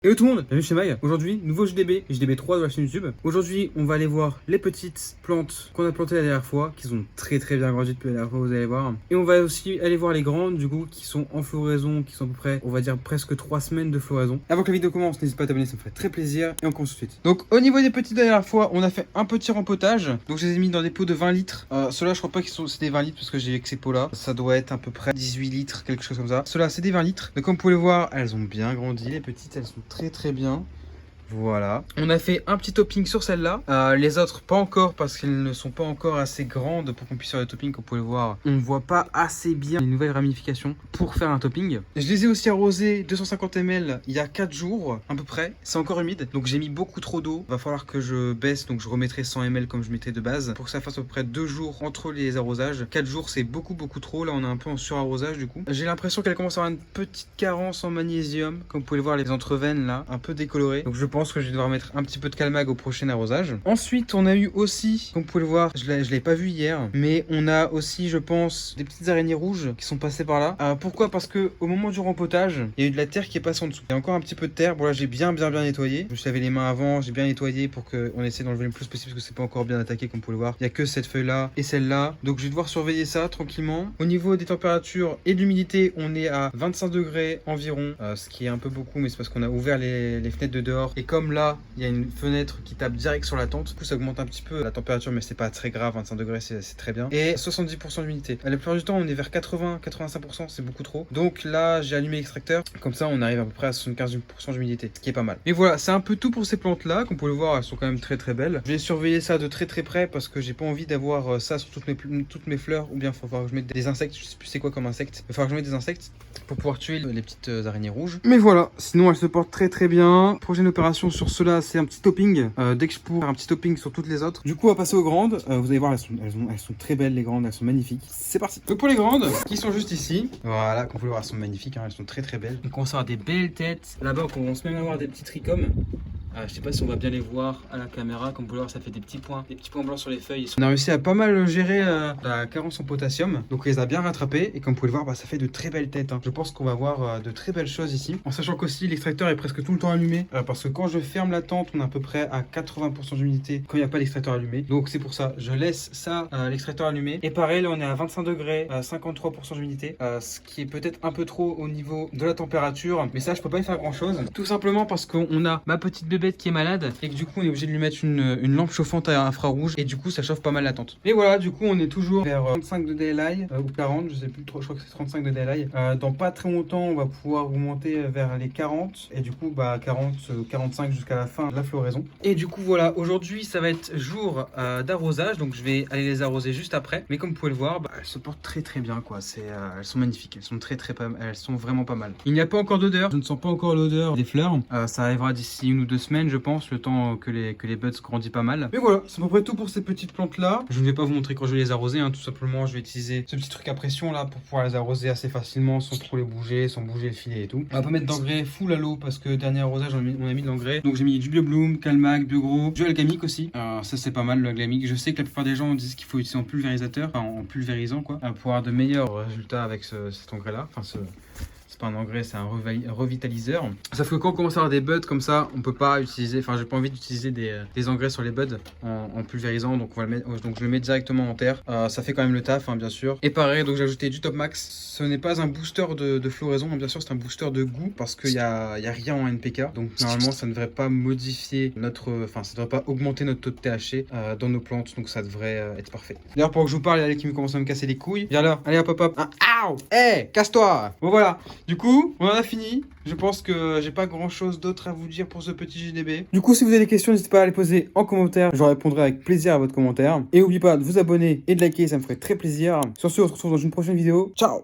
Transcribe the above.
Hello tout le monde, bienvenue chez Mag. Aujourd'hui, nouveau JDB 3 de la chaîne YouTube. Aujourd'hui, on va aller voir les petites plantes qu'on a plantées la dernière fois, qui sont très bien grandies depuis la dernière fois, vous allez voir. Et on va aussi aller voir les grandes, du coup, qui sont en floraison, qui sont à peu près, on va dire presque 3 semaines de floraison. Avant que la vidéo commence, n'hésite pas à t'abonner, ça me ferait très plaisir. Et on commence tout de suite. Donc, au niveau des petites de la dernière fois, on a fait un petit rempotage. Donc, je les ai mis dans des pots de 20 litres. Ceux-là, je crois pas qu'ils sont, c'est des 20 litres parce que j'ai que ces pots-là. Ça doit être à peu près 18 litres, quelque chose comme ça. Ceux-là, c'est des 20 litres. Donc, comme vous pouvez le voir, elles ont bien grandi. Les petites, elles sont très bien. Voilà. On a fait un petit topping sur celle-là. Les autres, pas encore parce qu'elles ne sont pas encore assez grandes pour qu'on puisse faire le topping. Comme vous pouvez le voir, on ne voit pas assez bien les nouvelles ramifications pour faire un topping. Je les ai aussi arrosés 250 ml il y a 4 jours à peu près. C'est encore humide. Donc j'ai mis beaucoup trop d'eau. Va falloir que je baisse. Donc je remettrai 100 ml comme je mettais de base. Pour que ça fasse à peu près 2 jours entre les arrosages. 4 jours, c'est beaucoup trop. Là, on est un peu en surarrosage du coup. J'ai l'impression qu'elle commence à avoir une petite carence en magnésium. Comme vous pouvez le voir, les entreveines là, un peu décolorées. Donc je pense que je vais devoir mettre un petit peu de Calmag au prochain arrosage. Ensuite, on a eu aussi, comme vous pouvez le voir, je l'avais pas vu hier, mais on a aussi, je pense, des petites araignées rouges qui sont passées par là. Pourquoi? Parce que au moment du rempotage, il y a eu de la terre qui est passée en dessous. Il y a encore un petit peu de terre. Bon là, j'ai bien nettoyé. Je me suis lavé les mains avant, j'ai bien nettoyé pour qu'on essaie d'enlever le plus possible parce que c'est pas encore bien attaqué, comme vous pouvez le voir. Il y a que cette feuille là et celle-là. Donc je vais devoir surveiller ça tranquillement. Au niveau des températures et de l'humidité, on est à 25 degrés environ, ce qui est un peu beaucoup, mais c'est parce qu'on a ouvert les fenêtres de dehors. Et comme là, il y a une fenêtre qui tape direct sur la tente. Du coup, ça augmente un petit peu la température, mais c'est pas très grave. 25 degrés, c'est très bien. Et 70% d'humidité. La plupart du temps, on est vers 80-85%, c'est beaucoup trop. Donc là, j'ai allumé l'extracteur. Comme ça, on arrive à peu près à 75% d'humidité, ce qui est pas mal. Mais voilà, c'est un peu tout pour ces plantes-là. Comme vous pouvez le voir, elles sont quand même très belles. Je vais surveiller ça de très près parce que j'ai pas envie d'avoir ça sur toutes mes fleurs. Ou bien, il faut falloir que je mette des insectes. Je sais plus c'est quoi comme insecte. Il va falloir que je mette des insectes pour pouvoir tuer les petites araignées rouges. Mais voilà, sinon, elles se portent très bien. Prochaine opération sur cela, c'est un petit topping. Dès que je pourrai faire un petit topping sur toutes les autres. Du coup, on va passer aux grandes. Vous allez voir, elles sont très belles, les grandes. Elles sont magnifiques. C'est parti. Donc pour les grandes, qui sont juste ici. Voilà, comme vous pouvez voir, elles sont magnifiques. Hein, elles sont très belles. Donc on va avoir des belles têtes. Là-bas, on commence même à avoir des petits trichomes. Je sais pas si on va bien les voir à la caméra. Comme vous pouvez voir, ça fait des petits points blancs sur les feuilles. On a réussi à pas mal gérer la carence en potassium. Donc on les a bien rattrapés. Et comme vous pouvez le voir, ça fait de très belles têtes. Hein. Je pense qu'on va avoir de très belles choses ici. En sachant qu'aussi l'extracteur est presque tout le temps allumé. Parce que quand je ferme la tente, on est à peu près à 80% d'humidité quand il n'y a pas l'extracteur allumé. Donc c'est pour ça, je laisse ça, l'extracteur allumé. Et pareil, là on est à 25 degrés, 53% d'humidité. Ce qui est peut-être un peu trop au niveau de la température. Mais ça, je peux pas y faire grand chose. Tout simplement parce qu'on a ma petite bébête qui est malade et que du coup on est obligé de lui mettre une lampe chauffante à infrarouge et du coup ça chauffe pas mal la tente. Mais voilà, du coup on est toujours vers 35 de DLI ou 40, je sais plus trop, je crois que c'est 35 de DLI. Dans pas très longtemps on va pouvoir augmenter vers les 40 et du coup 40, 45 jusqu'à la fin de la floraison. Et du coup voilà, aujourd'hui ça va être jour d'arrosage, donc je vais aller les arroser juste après. Mais comme vous pouvez le voir, elles se portent très bien quoi. Elles sont magnifiques, elles sont elles sont vraiment pas mal. Il n'y a pas encore d'odeur, je ne sens pas encore l'odeur des fleurs. Ça arrivera d'ici 1 ou 2 semaines je pense, le temps que les buds grandissent pas mal. Mais voilà, c'est à peu près tout pour ces petites plantes là. Je ne vais pas vous montrer quand je vais les arroser, hein. Tout simplement je vais utiliser ce petit truc à pression là pour pouvoir les arroser assez facilement sans trop les bouger, sans bouger le filet et tout. On va pas mettre d'engrais full à l'eau parce que dernier arrosage on a mis de l'engrais. Donc j'ai mis du BioBloom, Calmag, Biogro, du Algamic aussi. Ça c'est pas mal le Algamic. Je sais que la plupart des gens disent qu'il faut utiliser en pulvérisateur, enfin en pulvérisant quoi, pour avoir de meilleurs résultats avec cet engrais là. Enfin c'est pas un engrais, c'est un revitaliseur. Sauf que quand on commence à avoir des buds comme ça, on peut pas utiliser, enfin j'ai pas envie d'utiliser des engrais sur les buds en pulvérisant, donc on va le mettre, donc je le mets directement en terre. Ça fait quand même le taf, hein, bien sûr. Et pareil, donc j'ai ajouté du Top Max. Ce n'est pas un booster de floraison, mais bien sûr c'est un booster de goût parce qu'il y a rien en NPK. Donc normalement ça ne devrait pas modifier ça devrait pas augmenter notre taux de THC dans nos plantes, donc ça devrait être parfait. D'ailleurs pour que je vous parle, il y a qui me commence à me casser les couilles. Viens là, allez hop. Ow, hey, casse-toi. Bon voilà. Du coup, on en a fini. Je pense que j'ai pas grand chose d'autre à vous dire pour ce petit JDB. Du coup, si vous avez des questions, n'hésitez pas à les poser en commentaire. Je répondrai avec plaisir à votre commentaire. Et n'oubliez pas de vous abonner et de liker, ça me ferait très plaisir. Sur ce, on se retrouve dans une prochaine vidéo. Ciao!